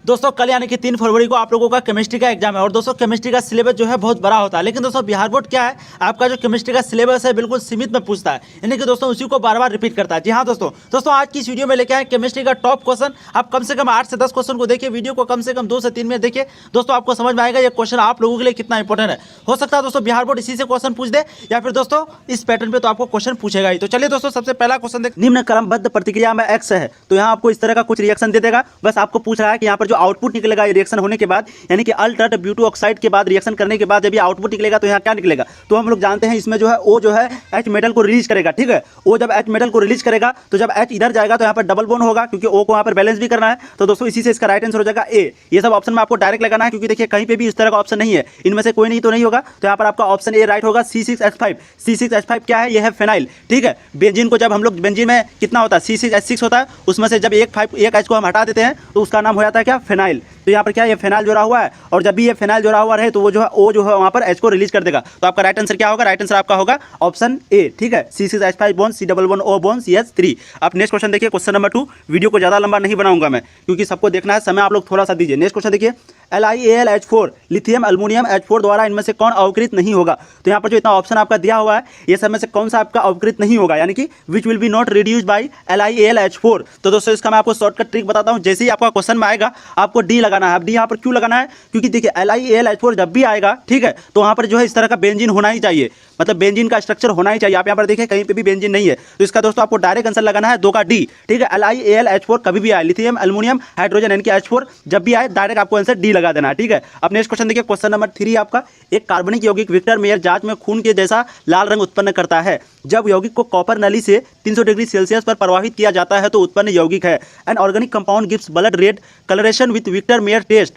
दोस्तों कल यानी कि 3 फरवरी को आप लोगों का केमिस्ट्री का एग्जाम है और दोस्तों केमिस्ट्री का सिलेबस जो है बहुत बड़ा होता है। लेकिन दोस्तों बिहार बोर्ड क्या है, आपका जो केमिस्ट्री का सिलेबस है बिल्कुल सीमित में पूछता है, यानी कि दोस्तों उसी को बार बार रिपीट करता है। जी हाँ दोस्तों आज की इस वीडियो में लेके आए केमिस्ट्री का टॉप क्वेश्चन। आप कम से कम 8 से 10 क्वेश्चन को देखिए, वीडियो को कम से कम 2 से 3 में देखिए। दोस्तों आपको समझ में आएगा ये क्वेश्चन आप लोगों के लिए कितना इंपॉर्टेंट है। हो सकता है दोस्तों बिहार बोर्ड इसी से क्वेश्चन पूछ दे या फिर दोस्तों इस पैटर्न पे तो आपको क्वेश्चन पूछेगा ही। तो चलिए दोस्तों सबसे पहला क्वेश्चन देख, निम्न क्रमबद्ध प्रतिक्रिया में एक्स है तो यहाँ आपको इस तरह का कुछ रिएक्शन दे देगा। बस आपको पूछ रहा है कि यहाँ पर जो आउटपुट निकलेगा रिएक्शन होने के बाद, यानी कि अल्टर्ड ब्यूटो ऑक्साइड के बाद रिएक्शन करने के बाद जब ये आउटपुट निकलेगा तो यहाँ क्या निकलेगा। तो हम लोग जानते हैं इसमें जो है ओ जो है एच मेटल को रिलीज करेगा। ठीक है, ओ जब एच मेटल को रिलीज करेगा तो जब एच इधर जाएगा तो यहाँ पर डबल बॉन्ड होगा, क्योंकि ओ को यहाँ पर बैलेंस भी करना है। तो दोस्तों इसी से इसका राइट आंसर हो जाएगा ए। ये सब ऑप्शन में आपको डायरेक्ट लगाना है, क्योंकि देखिए कहीं पे भी इस तरह का ऑप्शन नहीं है, इनमें से कोई नहीं तो नहीं होगा। तो यहाँ पर आपका ऑप्शन ए राइट होगा। C6H5, C6H5 क्या है, ये है फेनाइल। ठीक है, बेंजीन को जब हम लोग, बेंजीन में कितना होता है C6H6 होता है, उसमें से जब एक एच को हम हटा देते हैं तो उसका नाम हो जाता है क्या, फेनाइल। तो यहाँ पर क्या ये फेनाइल जुड़ा हुआ है, और जब भी ये फेनाइल जुड़ा हुआ रहे तो वो जो है ओ जो है वहाँ पर एच को रिलीज कर देगा। तो आपका राइट आंसर क्या होगा, राइट आंसर आपका होगा ऑप्शन ए। ठीक है, C6H5 bond C11O bond CH3। अब नेक्स्ट क्वेश्चन देखिए, क्वेश्चन नंबर 2। वीडियो को ज़्यादा लंबा नहीं बनाऊंगा मैं, क्योंकि सबको देखना है, समय आप लोग थोड़ा सा दीजिए। नेक्स्ट क्वेश्चन देखिए, LiAlH4 लिथियम एल्युमिनियम H4 द्वारा इनमें से कौन अवकृत नहीं होगा। तो यहाँ पर जो इतना ऑप्शन आपका दिया हुआ है ये सब में से कौन सा आपका अवकृत नहीं होगा, यानी कि which will be not reduce by LiAlH4। तो दोस्तों इसका मैं आपको शॉर्टकट ट्रिक बताता हूँ। जैसे ही आपका क्वेश्चन में आएगा आपको डी लगाना है। अब डी यहाँ पर क्यों लगाना है, क्योंकि देखिए LiAlH4 जब भी आएगा, ठीक है, तो वहाँ पर जो है इस तरह का बेंजीन होना ही चाहिए, मतलब बेंजीन का स्ट्रक्चर होना ही चाहिए। आप यहाँ पर देखिए कहीं पे भी बेंजीन नहीं है, तो इसका दोस्तों आपको डायरेक्ट आंसर लगाना है 2 का डी। ठीक है, LiAlH4 कभी भी आए, लिथियम एल्युमिनियम हाइड्रोजन यानी कि H4 जब भी आए डायरेक्ट आपको आंसर डी लगा देना है। ठीक है, अब नेक्स्ट क्वेश्चन देखिए, क्वेश्चन नंबर 3 आपका। एक कार्बनिक यौगिक विक्टर मेयर जांच में खून के जैसा लाल रंग उत्पन्न करता है। जब यौगिक को कॉपर नली से 300 डिग्री सेल्सियस पर प्रवाहित किया जाता है तो उत्पन्न यौगिक है। An organic compound gives blood red coloration with Victor Meyer test.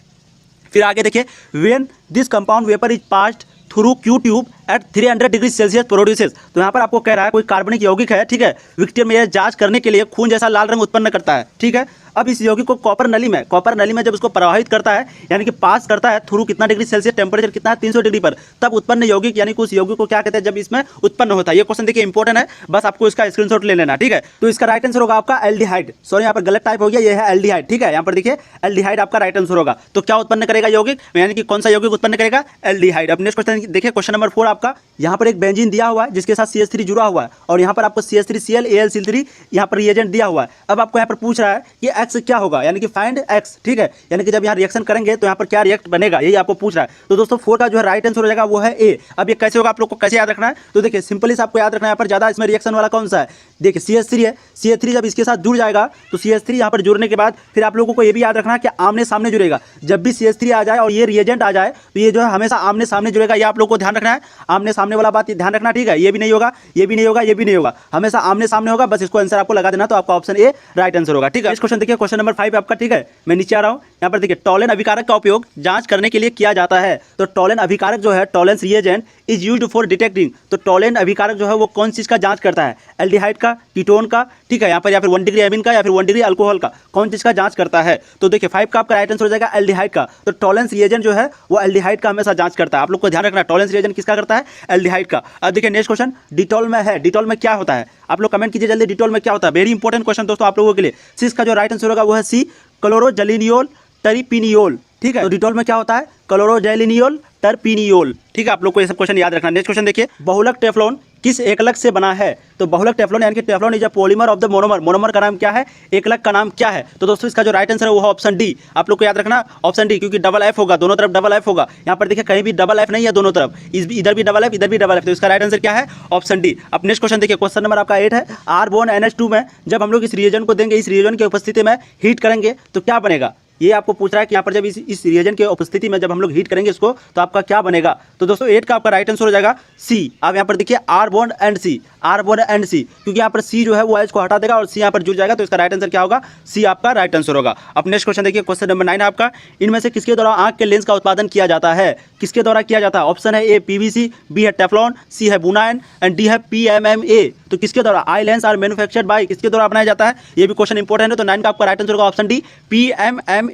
फिर आगे देखिए, when this compound vapour is passed through Q tube at 300 degree Celsius produces. तो यहाँ पर आपको कह रहा है कोई कार्बनिक यौगिक है, ठीक है, विक्टर मेयर जांच करने के लिए खून जैसा लाल रंग उत्पन्न करता है। ठीक है, अब इस यौगिक को कॉपर नली में जब उसको प्रवाहित करता है, यानी कि पास करता है थ्रू कितना डिग्री सेल्सियस, टेम्परेचर कितना है 300 डिग्री पर, तब उत्पन्न यौगिक यानी कि उस यौगिक को क्या कहते हैं जब इसमें उत्पन्न होता है। ये क्वेश्चन देखिए इंपॉर्टेंट है, बस आपको इसका स्क्रीनशॉट ले लेना। ठीक है, तो इसका राइट आंसर होगा आपका एल्डिहाइड। सॉरी यहाँ पर गलत टाइप हो गया, ये है एल्डिहाइड। ठीक है, यहाँ पर देखिए एल्डिहाइड आपका राइट आंसर होगा। तो क्या उत्पन्न करेगा यौगिक, यानी कि कौन सा यौगिक उत्पन्न करेगा, एल्डिहाइड। अब नेक्स्ट क्वेश्चन देखिए, क्वेश्चन नंबर 4 आपका। यहाँ पर एक बेंजीन दिया हुआ है जिसके साथ CH3 जुड़ा हुआ है, और यहाँ पर आपको CH3Cl यहाँ पर रिएजेंट दिया हुआ है। अब आपको यहाँ पर पूछ रहा है कि एक्स क्या होगा, यानी कि फाइंड एक्स। ठीक है, यानी कि जब यहाँ रिएक्शन करेंगे तो यहाँ पर क्या रिएक्ट बनेगा, यही आपको पूछ रहा है। तो दोस्तों 4 का जो है राइट आंसर हो जाएगा वो है ए। अब ये कैसे होगा, आप लोग को कैसे याद रखना है, तो देखिए सिंपली आपको याद रखना है, यहाँ पर ज्यादा इसमें रिएक्शन वाला कौन सा है, देखिए CH3 है। CH3 जब इसके साथ जुड़ जाएगा तो CH3 यहाँ पर जुड़ने के बाद फिर आप लोगों को ये भी याद रखना है कि आमने सामने जुड़ेगा। जब भी CH3 आ जाए और ये रिएजेंट आ जाए तो ये जो है हमेशा आमने सामने जुड़ेगा, ये आप लोग को ध्यान रखना है। आमने सामने वाला बात ध्यान रखना। ठीक है, ये भी नहीं होगा, ये भी नहीं होगा, ये भी नहीं होगा, हमेशा आमने सामने होगा। बस इसको आंसर आपको लगा देना, तो आपका ऑप्शन ए राइट आंसर होगा। ठीक है, इस क्वेश्चन देखिए, क्वेश्चन नंबर 5 आपका। ठीक है, मैं नीचे आ रहा हूँ, यहाँ पर देखिए टॉलेन अभिकारक का उपयोग जांच करने के लिए किया जाता है। तो टॉलेन अभिकारक जो है, Tollens reagent is used for detecting. तो टॉलेन अभिकारक जो है वो कौन चीज का जांच करता है, एल्डिहाइड का, कीटोन का, ठीक है, यहाँ पर या फिर 1 डिग्री एमिन का या फिर 1 डिग्री अल्कोहल का, कौन चीज का जांच करता है। तो देखिए 5 का आपका राइट आंसर हो जाएगा एल्डिहाइड का। तो टॉलेंस रिएजेंट जो है वो एल्डिहाइड का हमेशा जांच करता है। आप लोग को ध्यान रखना, टॉलेंस रिएजेंट किसका करता है, एल्डिहाइड का। अब देखिए नेक्स्ट क्वेश्चन, डिटॉल में है, डिटॉल में क्या होता है, आप लोग कमेंट कीजिए जल्दी, डिटॉल में क्या होता है। वेरी इंपॉर्टेंट क्वेश्चन दोस्तों आप लोगों के लिए। इसका जो राइट आंसर होगा वो है सी, क्लोरोजेलिनियोल टर्पिनियोल। ठीक है, तो डिटॉल में क्या होता है, क्लोरोजेलिनियोल टर्पिनियोल। ठीक है, आप लोग को ये सब क्वेश्चन याद रखना। नेक्स्ट क्वेश्चन देखिए, बहुलक टेफ्लॉन किस एकलक से बना है। तो बहुलक टेफ्लॉन यानी कि Teflon is a polymer of the monomer. Monomer का नाम क्या है, एकलक का नाम क्या है। तो दोस्तों इसका जो राइट आंसर है वो है ऑप्शन डी। आप लोग को याद रखना ऑप्शन डी, क्योंकि डबल एफ होगा, दोनों तरफ डबल एफ होगा। यहाँ पर देखिए कहीं भी डबल एफ नहीं है, दोनों तरफ इधर भी डबल एफ इधर भी डबल एफ। तो इसका राइट आंसर क्या है, ऑप्शन डी। अब नेक्स्ट क्वेश्चन देखिए, क्वेश्चन नंबर आपका 8 है। R बॉन्ड NH2 में जब हम लोग इस रिएजन को देंगे, इस रिएजन की उपस्थिति में हीट करेंगे तो क्या बनेगा। ये आपको पूछ रहा है कि यहाँ पर जब इस रिएजेंट के उपस्थिति में जब हम लोग हीट करेंगे इसको तो आपका क्या बनेगा। तो दोस्तों 8 का आपका राइट आंसर हो जाएगा सी। आप यहाँ पर देखिए R bond and C, R bond and C, क्योंकि यहाँ पर सी जो है वो एच को हटा देगा और सी यहाँ पर जुड़ जाएगा। तो इसका राइट आंसर क्या होगा, सी आपका राइट आंसर होगा। अब नेक्स्ट क्वेश्चन देखिए, क्वेश्चन नंबर 9 आपका। इनमें से किसके द्वारा आंख के लेंस का उत्पादन किया जाता है, किसके द्वारा किया जाता है। ऑप्शन है ए PVC, बी है टेफ्लॉन, सी है बुनाइन एंड डी है PMMA। तो किसके द्वारा, eye lens are manufactured by, किसके द्वारा बनाया जाता है, ये भी क्वेश्चन इंपॉर्टेंट है। तो 9 का आपका राइट आंसर होगा ऑप्शन डी, PMMA,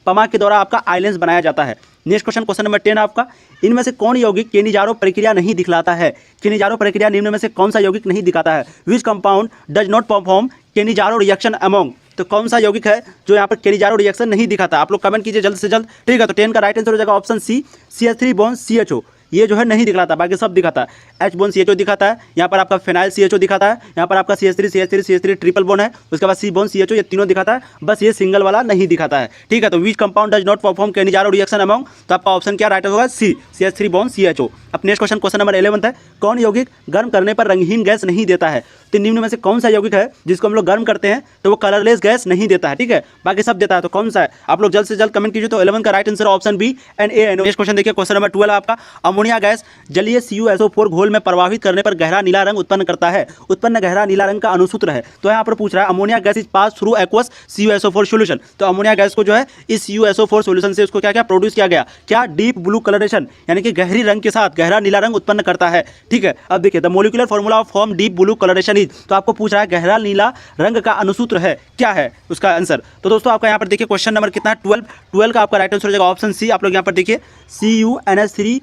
पमा के द्वारा आपका आई लेंस बनाया जाता है। नेक्स्ट क्वेश्चन, क्वेश्चन नंबर 10 आपका। इनमें से कौन यौगिक केनिजारो प्रक्रिया नहीं दिखलाता है। केनिजारो प्रक्रिया निम्न में से कौन सा यौगिक नहीं दिखाता है। विच compound does not perform Cannizzaro reaction among. तो कौन सा यौगिक है जो यहाँ पर केलिजारो रिएक्शन नहीं दिखाता? आप लोग कमेंट कीजिए जल्द से जल्द, ठीक है। तो 10 का राइट आंसर हो जाएगा option C, CH3 bond CHO। ये जो है नहीं दिखलाता, बाकी सब दिखाता है। H बॉन्ड CHO दिखाता है, यहाँ पर आपका फिनाइल CHO दिखाता है, यहाँ पर आपका CH3 ट्रिपल बॉन्ड है, उसके बाद C बॉन्ड CHO, ये तीनों दिखाता है, बस ये सिंगल वाला नहीं दिखाता है, ठीक है। तो which compound does not perform Cannizzaro reaction among, तो आपका ऑप्शन क्या राइट होगा? C, CH3 bond CHO। अब नेक्स्ट क्वेश्चन, क्वेश्चन नंबर 11 है, कौन यौगिक गर्म करने पर रंगहीन गैस नहीं देता है? तो निम्न में से कौन सा यौगिक है जिसको हम लोग गर्म करते हैं तो वो कलरलेस गैस नहीं देता है, ठीक है, बाकी सब देता है, तो कौन सा है? आप लोग जल्द से जल्द कमेंट कीजिए। तो 11 का right answer option B, NaNO। Next question देखिए, क्वेश्चन नंबर 12 आपका, अमोनिया गैस जलीय CuSO4 घोल में प्रवाहित करने पर गहरा नीला रंग उत्पन्न करता है, उत्पन्न गहरा नीला रंग का अनुसूत्र है। तो यहाँ पर पूछ रहा है ammonia gas is pass through aqueous CuSO4 solution. तो अमोनिया गैस को जो है इस CuSO4 सॉल्यूशन से उसको क्या क्या प्रोड्यूस किया गया? क्या डीप ब्लू कलरेशन, यानी कि गहरी रंग के साथ गहरा नीला रंग उत्पन्न करता है, ठीक है। अब देखिए, the molecular formula of form deep blue colouration is, तो आपको पूछ रहा है गहरा नीला रंग का अनुसूत्र है, क्या है उसका आंसर? तो दोस्तों आपका यहाँ पर देखिए क्वेश्चन नंबर कितना है? 12 का आपका राइट आंसर हो जाएगा ऑप्शन सी। आप लोग यहाँ पर देखिए CuNH3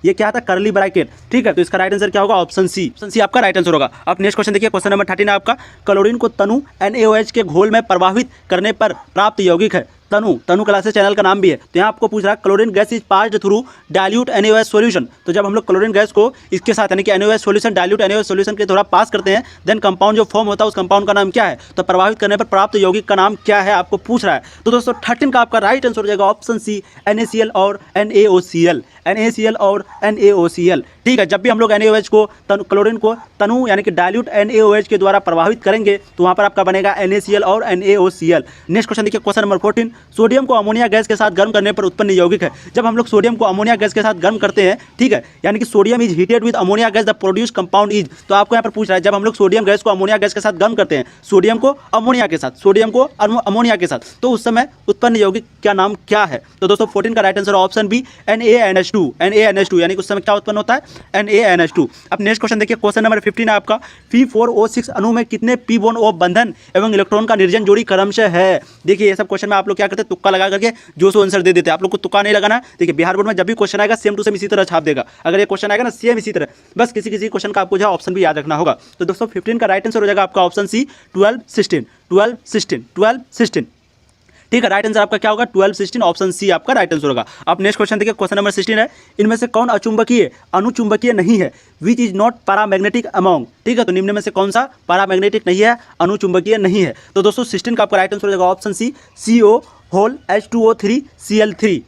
ये क्या था? करली ब्रैकेट, ठीक है। तो इसका राइट आंसर क्या होगा? ऑप्शन सी, आपका राइट आंसर होगा। अब नेक्स्ट क्वेश्चन देखिए, क्वेश्चन नंबर 13 आपका, क्लोरीन को तनु NaOH के घोल में प्रवाहित करने पर प्राप्त यौगिक है। तनु क्लासेस चैनल का नाम भी है। तो यहाँ आपको पूछ रहा है chlorine gas is passed through dilute NaOH solution. तो जब हम लोग क्लोरीन गैस को इसके साथ यानी कि NaOH solution, dilute NaOH solution के द्वारा पास करते हैं, देन कंपाउंड जो फॉर्म होता है उस कंपाउंड का नाम क्या है? तो प्रभावित करने पर प्राप्त यौगिक का नाम क्या है आपको पूछ रहा है। तो दोस्तों 13 का आपका राइट आंसर हो जाएगा ऑप्शन सी, NaCl और NaOCl, ठीक है। जब भी हम लोग NaOH को क्लोरीन को तनु यानी कि डाइल्यूट NaOH के द्वारा प्रभावित करेंगे तो वहाँ पर आपका बनेगा NaCl और NaOCl। नेक्स्ट क्वेश्चन देखिए, क्वेश्चन नंबर 14, सोडियम को अमोनिया गैस के साथ गर्म करने पर उत्पन्न यौगिक है। जब हम लोग सोडियम को अमोनिया गैस के साथ गर्म करते हैं, ठीक है, यानी कि sodium is heated with ammonia gas, the produce compound is. तो आपको यहाँ पर पूछ रहा है जब हम लोग सोडियम गैस को अमोनिया गैस के साथ गर्म करते हैं, सोडियम को अमोनिया के साथ, तो उस समय उत्पन्न यौगिक क्या नाम क्या है? तो दोस्तों 14 का right answer option B, NaNH2, यानी कि उस समय क्या उत्पन्न होता है? NaNH2। अब नेक्स्ट क्वेश्चन देखिए, क्वेश्चन नंबर 15 है आपका, P4O6 अणु में कितने P बॉन्ड O बंधन एवं इलेक्ट्रॉन का निर्जन जोड़ी क्रमशः है? देखिए ये सब क्वेश्चन में आप लोग क्या करते हैं? तुक्का लगा करके जो सो आंसर दे देते हैं। आप लोग को तुक्का नहीं लगाना। देखिए बिहार बोर्ड में जब भी क्वेश्चन आएगा सेम टू सेम इसी तरह छाप देगा। अगर ये क्वेश्चन आएगा ना सेम इसी तरह, बस किसी क्वेश्चन का आपको जो ऑप्शन भी याद रखना होगा। तो दोस्तों 15 का राइट आंसर हो जाएगा आपका ऑप्शन सी, 12, 16, ठीक है। राइट आंसर आपका क्या होगा? 12, 16, ऑप्शन सी आपका राइट आंसर होगा। अब नेक्स्ट क्वेश्चन देखिए, क्वेश्चन नंबर 16 है, इनमें से कौन अनुचुंबकीय नहीं है? Which is not paramagnetic among, ठीक है। तो निम्न में से कौन सा पैरामैग्नेटिक नहीं है, अनुचुंबकीय नहीं है? तो दोस्तों 16 का आपका राइट आंसर हो जाएगा ऑप्शन सी, CO H2O3Cl3,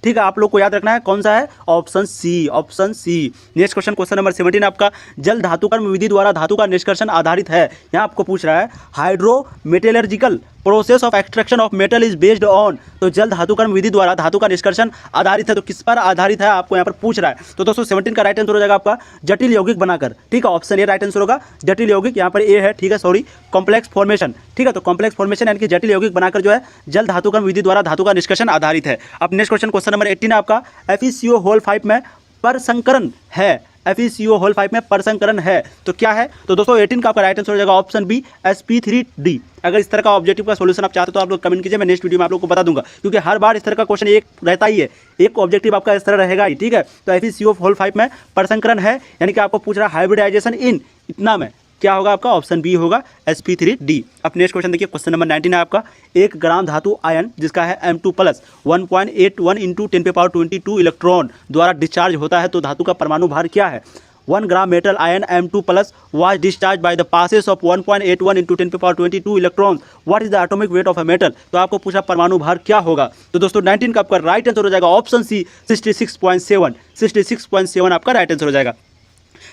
ठीक है। आप लोग को याद रखना है कौन सा है? Option C. Next question, question number 17 आपका, जल धातुकर्म विधि द्वारा धातु का निष्कर्षण आधारित है। यहाँ आपको पूछ रहा है hydrometallurgical process of extraction of metal is based on. तो जल धातुकर्म विधि द्वारा धातु का निष्कर्षण आधारित है, तो किस पर आधारित है आपको यहाँ पर पूछ रहा है। तो दोस्तों 17 का राइट आंसर हो जाएगा आपका जटिल यौगिक बनाकर, ठीक है। ऑप्शन ए राइट आंसर होगा, जटिल यौगिक, यहाँ पर ए है, ठीक है, सॉरी, कॉम्प्लेक्स फॉर्मेशन, ठीक है। तो कॉम्प्लेक्स फॉर्मेशन यानी कि जटिल यौगिक बनाकर जो है जल धातुकर्म विधि द्वारा धातु का निष्कर्षण आधारित है। अब नेक्स्ट क्वेश्चन, क्वेश्चन नंबर 18 आपका, FeCO5 में परसंकरण है, FeCO5 में परसंकरण है, तो क्या है? तो दोस्तों 18 का आपका राइट आंसर हो जाएगा ऑप्शन बी, sp3d। अगर इस तरह का ऑब्जेक्टिव का सॉल्यूशन आप चाहते हो तो आप लोग कमेंट कीजिए, मैं नेक्स्ट वीडियो में आप लोग को बता दूंगा, क्योंकि हर बार इस तरह का क्वेश्चन एक रहता ही है, एक ऑब्जेक्टिव आपका इस तरह रहेगा ही, ठीक है। तो FeCO5 में परसंकरण है, यानी कि आपको पूछ रहा है हाइब्रिडाइजेशन इन इतना में, क्या होगा आपका? ऑप्शन बी होगा, sp3d। अब नेक्स्ट क्वेश्चन देखिए, क्वेश्चन नंबर 19 है आपका, 1 ग्राम धातु आयन जिसका है M2+ 1.81 × 10⁻22 इलेक्ट्रॉन द्वारा डिस्चार्ज होता है, तो धातु का परमाणु भार क्या है? 1 gram metal ion M2+ was discharged by the passes of 1.81 × 10⁻22 electrons, what is the atomic weight of a metal? तो आपको पूछा परमाणु भार क्या होगा? तो दोस्तों 19 का आपका राइट आंसर हो जाएगा ऑप्शन सी, 66.7 आपका राइट आंसर हो जाएगा।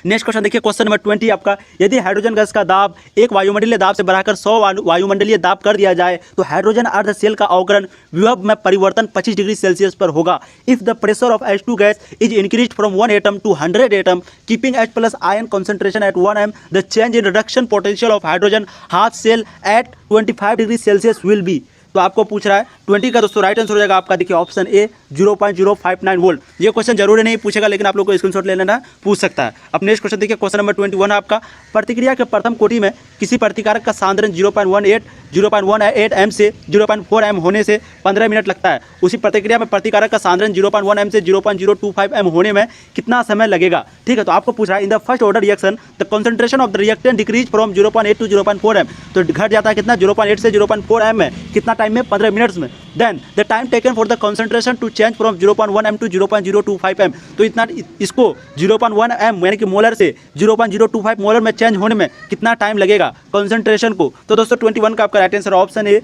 नेक्स्ट क्वेश्चन देखिए, क्वेश्चन नंबर 20 आपका, यदि हाइड्रोजन गैस का दाब एक वायुमंडलीय दाब से बढ़ाकर 100 वायुमंडलीय दाब कर दिया जाए तो हाइड्रोजन अर्ध सेल का अवकरण विभव में परिवर्तन 25 डिग्री सेल्सियस पर होगा। If the pressure of H2 gas is increased from 1 atom to 100 atom keeping H+ ion concentration at 1 m, the change in reduction potential of hydrogen half cell at 25 degree Celsius will be. तो आपको पूछ रहा है 20 का दोस्तों right answer हो जाएगा आपका, देखिए ऑप्शन ए, 0.059 वोल्ट। ये क्वेश्चन जरूरी नहीं पूछेगा, लेकिन आप लोग को स्क्रीनशॉट ले लेना, पूछ सकता है। अब नेक्स्ट क्वेश्चन देखिए, क्वेश्चन नंबर 21 आपका, प्रतिक्रिया के प्रथम कोटि में किसी प्रतिकारक का सांद्रण 0.18 एम से 0.4 एम होने से 15 मिनट लगता है, उसी प्रतिक्रिया में प्रतिकारक का सांद्रण 0.1 एम से 0.025 एम होने में कितना समय लगेगा। ठीक है, तो आपको पूछ रहा है in the first order reaction the concentration of the reactant decrease from 0.8 to 0.4 M, तो घट जाता है कितना 0.8 से 0.4 एम में, कितना टाइम में 15 मिनट्स में। Then the time taken for the concentration to change from 0.1 M to 0.025 M, तो इतना इसको 0.1 एम यानी कि मोलर से 0.025 मोलर में चेंज होने में कितना टाइम लगेगा कंसंट्रेशन को। तो दोस्तों 21 का आपका राइट आंसर ऑप्शन है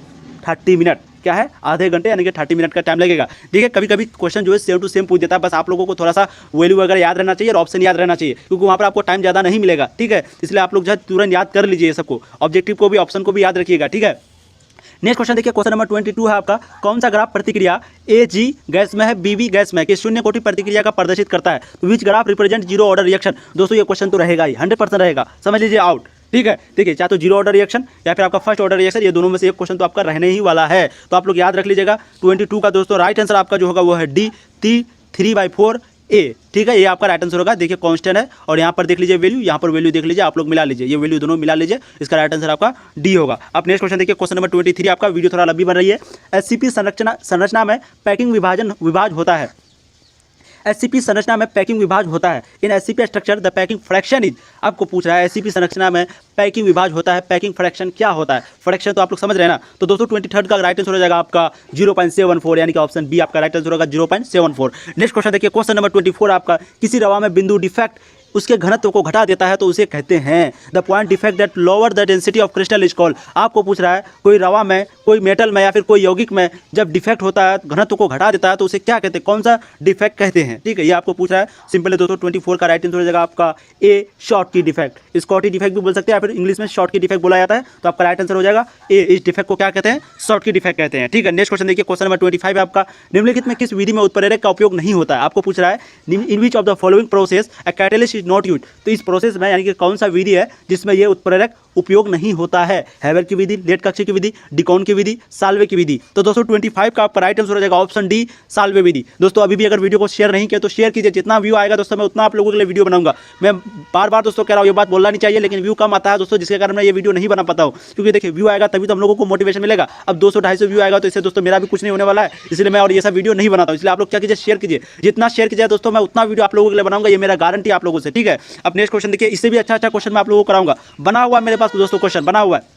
30 मिनट, क्या है आधे घंटे यानी कि 30 मिनट का टाइम लगेगा। ठीक है, कभी कभी क्वेश्चन जो है सेम टू सेम पूछ देता है, बस आप लोगों को थोड़ा सा वैल्यू वगैरह याद रहना चाहिए और ऑप्शन याद रहना चाहिए, क्योंकि वहाँ पर आपको टाइम ज़्यादा नहीं मिलेगा। ठीक है, इसलिए आप लोग जो है तुरंत याद कर लीजिए सबको, ऑब्जेक्टिव को भी ऑप्शन को भी याद रखिएगा। ठीक है, नेक्स्ट क्वेश्चन देखिए, क्वेश्चन नंबर 22 है आपका, कौन सा ग्राफ प्रतिक्रिया Ag गैस में है Bb गैस में कि शून्य कोटि प्रतिक्रिया का प्रदर्शित करता है, तो which graph represent zero order reaction. दोस्तों ये क्वेश्चन तो रहेगा ही, 100% रहेगा, समझ लीजिए आउट। ठीक है, देखिए चाहे तो जीरो ऑर्डर रिएक्शन या फिर आपका फर्स्ट ऑर्डर रिएक्शन, ये दोनों में से एक क्वेश्चन तो आपका रहने ही वाला है, तो आप लोग याद रख लीजिएगा। 22 का दोस्तों राइट आंसर आपका जो होगा वो है डी 3/4 ए। ठीक है, ये आपका राइट आंसर होगा। देखिए कांस्टेंट है और यहाँ पर देख लीजिए वैल्यू, यहाँ पर वैल्यू देख लीजिए, आप लोग मिला लीजिए, ये वैल्यू दोनों मिला लीजिए, इसका राइट आंसर आपका डी होगा। अब नेक्स्ट क्वेश्चन देखिए, क्वेश्चन नंबर 23 आपका, वीडियो थोड़ा लंबी बन रही है। एससीपी संरचना में पैकिंग विभाज होता है, एससीपी संरचना में पैकिंग विभाज होता है। In SCP structure the packing fraction is, आपको पूछ रहा है एससीपी संरचना में पैकिंग विभाज होता है, पैकिंग फ्रैक्शन क्या होता है। फ्रैक्शन तो आप लोग समझ रहे हैं ना, तो दोस्तों 23 का राइट आंसर हो जाएगा आपका 0.74 यानी कि ऑप्शन बी आपका राइट आंसर होगा 0.74। नेक्स्ट क्वेश्चन देखिए, क्वेश्चन नंबर 24 आपका, किसी रवा में बिंदु डिफेक्ट उसके घनत्व को घटा देता है तो उसे कहते हैं the point defect that lower the density of crystal is called. आपको पूछ रहा है कोई रवा में, कोई मेटल में या फिर कोई यौगिक में जब डिफेक्ट होता है, घनत्व को घटा देता है तो उसे क्या कहते हैं, कौन सा डिफेक्ट कहते हैं। ठीक है, ये आपको पूछ रहा है। सिंपल है दोस्तों, 24 का राइट आंसर हो जाएगा आपका ए शॉर्ट की डिफेक्ट। स्कॉटी डिफेक्ट भी बोल सकते हैं या फिर इंग्लिश में शॉर्ट की डिफेक्ट बोला जाता है, तो आपका राइट आंसर हो जाएगा ए। इस डिफेक्ट को क्या कहते हैं, शॉर्ट की डिफेक्ट कहते हैं। ठीक है, नेक्स्ट क्वेश्चन देखिए, क्वेश्चन नंबर 25 आपका, निम्नलिखित में किस विधि में उत्प्रेरक का उपयोग नहीं होता है। आपको पूछ रहा है in which of the following process a catalyst is not used, तो इस प्रोसेस में यानी कि कौन सा विधि है जिसमें यह उत्प्रेरक उपयोग नहीं होता है। हैबर की विधि, लेट कक्षीय की विधि, डिकॉन की विधि, साल्वे की विधि। तो दोस्तों 25 का आपका राइट आंसर हो जाएगा ऑप्शन डी साल्वे विधि। दोस्तों अभी भी अगर वीडियो को शेयर नहीं किया तो शेयर कीजिए, जितना व्यू आएगा दोस्तों मैं उतना आप लोगों के लिए वीडियो बनाऊंगा। मैं बार बार दोस्तों कह रहा हूँ, ये बात बोलना नहीं चाहिए, लेकिन व्यू कम आता है दोस्तों, जिसके कारण मैं ये वीडियो नहीं बना पाता हूँ, क्योंकि देखिए व्यू आएगा तभी तो हम लोगों को मोटिवेशन मिलेगा। अब 200-250 व्यू आएगा तो इससे दोस्तों मेरा भी कुछ नहीं होने वाला है, इसलिए मैं और ये सब वीडियो नहीं बनाता हूँ। इसलिए आप लोग क्या कीजिए, शेयर कीजिए, जितना शेयर कीजिए दोस्तों मैं उतना वीडियो आप लोगों के लिए बनाऊंगा, ये मेरा गारंटी आप लोगों से। ठीक है, अब नेक्स्ट क्वेश्चन देखिए, इससे भी अच्छा क्वेश्चन मैं आप लोगों को कराऊंगा, बना हुआ मेरे पास दोस्तों क्वेश्चन बना हुआ है।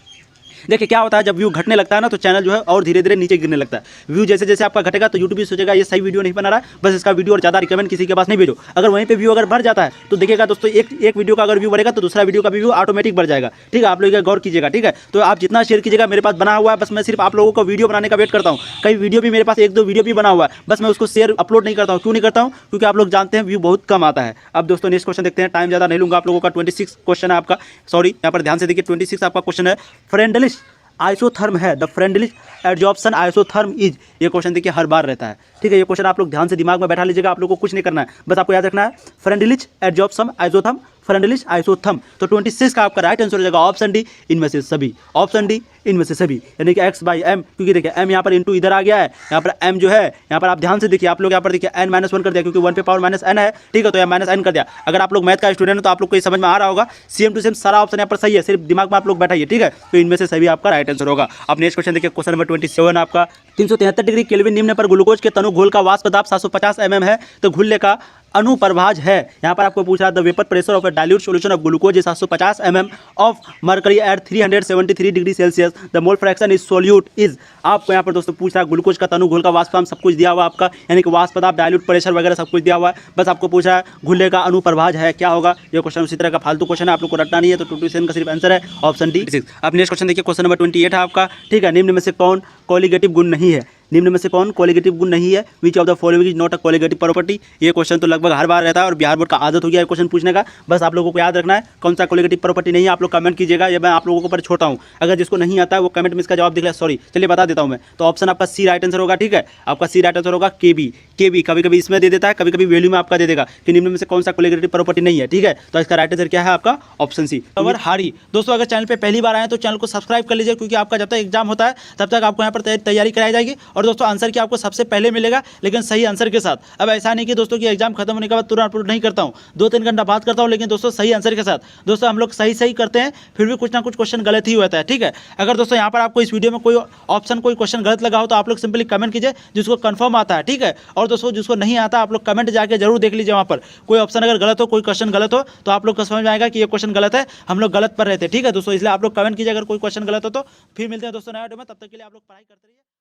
देखिए क्या होता है, जब व्यू घटने लगता है ना तो चैनल जो है और धीरे धीरे नीचे गिरने लगता है। व्यू जैसे जैसे आपका घटेगा तो यूट्यूब भी सोचेगा ये सही वीडियो नहीं बना रहा है, बस इसका वीडियो और ज़्यादा रिकमेंड किसी के पास नहीं भेजो। अगर वहीं पे व्यू अगर बढ़ जाता है तो देखिएगा दोस्तों, एक वीडियो का अगर व्यू बढ़ेगा तो दूसरा वीडियो का व्यू ऑटोमेटिक बढ़ जाएगा। ठीक है, आप लोग गौर कीजिएगा। ठीक है, तो आप जितना शेयर कीजिएगा, मेरे पास बना हुआ है, बस मैं सिर्फ आप लोगों को वीडियो बनाने का वेट करता हूँ। कई वीडियो भी मेरे पास 1-2 वीडियो भी बना हुआ है, बस मैं उसको शेयर अपलोड नहीं करता हूँ। क्यों नहीं करता हूँ, क्योंकि आप लोग जानते हैं व्यू बहुत कम आता है। अब दोस्तों नेक्स्ट क्वेश्चन देखते हैं, टाइम ज़्यादा नहीं लूँगा आप लोगों का। 26 क्वेश्चन है आपका, सॉरी यहाँ पर ध्यान से देखिए, 26 आपका क्वेश्चन है, फ्रेंडलिश आइसोथर्म है द फ्रेंडलिश एडजॉर्प्शन आइसोथर्म इज। ये क्वेश्चन देखिए हर बार रहता है। ठीक है, ये क्वेश्चन आप लोग ध्यान से दिमाग में बैठा लीजिएगा, आप लोग को कुछ नहीं करना है, बस आपको याद रखना है फ्रेंडलिश एडजॉर्प्शन आइसोथर्म, फ्रेंडलिश आइसोथर्म। तो 26 का आपका राइट आंसर हो जाएगा ऑप्शन डी इनमें से सभी, ऑप्शन डी इनमें से सभी, यानी कि x/m, क्योंकि देखिए m यहाँ पर इंटू इधर आ गया है, यहाँ पर m जो है यहाँ पर आप ध्यान से देखिए, आप लोग यहाँ पर देखिए n-1 कर दिया, क्योंकि 1 पे पावर -n है। ठीक है, तो यहाँ -n कर दिया। अगर आप लोग मैथ का स्टूडेंट हो तो आप लोग को ये समझ में आ रहा होगा, सेम टू सेम सारा ऑप्शन यहाँ पर सही है, सिर्फ दिमाग में आप लोग बैठाइए। ठीक है, तो इनमें से सभी आपका राइट आंसर होगा। अब नेक्स्ट क्वेश्चन देखिए, क्वेश्चन नंबर 27 आपका, 373 डिग्री केल्विन निम्न पर ग्लूकोज के तनु घोल का वाष्प दाब 750 mm है, तो घुलने का अनुप्रभाज है। यहाँ पर आपको पूछ रहा है the vapour pressure of a dilute solution of glucose is 750 mm of mercury at 373 degree Celsius, the mole fraction is solute is. आपको यहाँ पर दोस्तों पूछ रहा है ग्लूकोज का तनु घोल का वाष्प दाब, सब कुछ दिया हुआ आपका, यानी कि वाष्प दाब, डाइल्यूट प्रेशर वगैरह सब कुछ दिया हुआ है, बस आपको पूछ रहा है घुलने का अनुप्रभाज है, क्या होगा। ये क्वेश्चन उसी तरह का फालतू क्वेश्चन है, आप लोग को रटना नहीं है, तो 27 का सिर्फ आंसर है ऑप्शन डी 6। अब नेक्स्ट क्वेश्चन देखिए, क्वेश्चन नंबर 28 है आपका। ठीक है, निम्न में से कौन कोलिगेटिव गुण नहीं है, निम्न में से कौन कोलिगेटिव गुण नहीं है, विच of the following is not a colligative property. ये क्वेश्चन तो लगभग हर बार रहता है और बिहार बोर्ड का आदत हो गया है क्वेश्चन पूछने का, बस आप लोगों को याद रखना है कौन सा कोलिगेटिव प्रॉपर्टी नहीं है। आप लोग कमेंट कीजिएगा, ये मैं आप लोगों को पर छोड़ता हूँ, अगर जिसको नहीं आता है वो कमेंट में इसका जवाब दिख रहा है, सॉरी चलिए बता देता हूँ मैं। तो ऑप्शन आपका सी राइट आंसर होगा। ठीक है, आपका सी राइट आंसर होगा केबी। केबी कभी कभी इसमें दे देता है, कभी कभी वैल्यू में आपका दे देगा कि निम्न में से कौन सा कोलिगेटिव प्रॉपर्टी नहीं है। ठीक है, तो इसका राइट आंसर क्या है आपका ऑप्शन सी। और हारी दोस्तों, अगर चैनल पर पहली बार आए तो चैनल को सब्सक्राइब कर लीजिए, क्योंकि आपका जब तक एग्जाम होता है तब तक आपको यहाँ पर तैयारी कराई जाएगी और दोस्तों आंसर की आपको सबसे पहले मिलेगा, लेकिन सही आंसर के साथ। अब ऐसा नहीं कि दोस्तों कि एग्जाम खत्म होने के बाद तुरंत अपलोड नहीं करता हूँ, 2-3 घंटा बात करता हूँ, लेकिन दोस्तों सही आंसर के साथ। दोस्तों हम लोग सही करते हैं, फिर भी कुछ ना कुछ क्वेश्चन गलत ही होता है, ठीक है। अगर दोस्तों यहाँ पर आपको इस वीडियो में कोई ऑप्शन कोई क्वेश्चन गलत लगा हो तो आप लोग सिंपली कमेंट कीजिए, जिसको कंफर्म आता है, ठीक है। और दोस्तों जिसको नहीं आता आप लोग कमेंट जाके जरूर देख लीजिए, वहाँ पर कोई ऑप्शन अगर गलत हो, कोई क्वेश्चन गलत हो, तो आप लोग को समझ में आएगा कि ये क्वेश्चन गलत है, हम लोग गलत पर रहते हैं, ठीक है दोस्तों। इसलिए आप लोग कमेंट कीजिए अगर कोई क्वेश्चन गलत हो तो। फिर मिलते हैं दोस्तों नया वीडियो में, तब तक के लिए आप लोग पढ़ाई करते रहिए।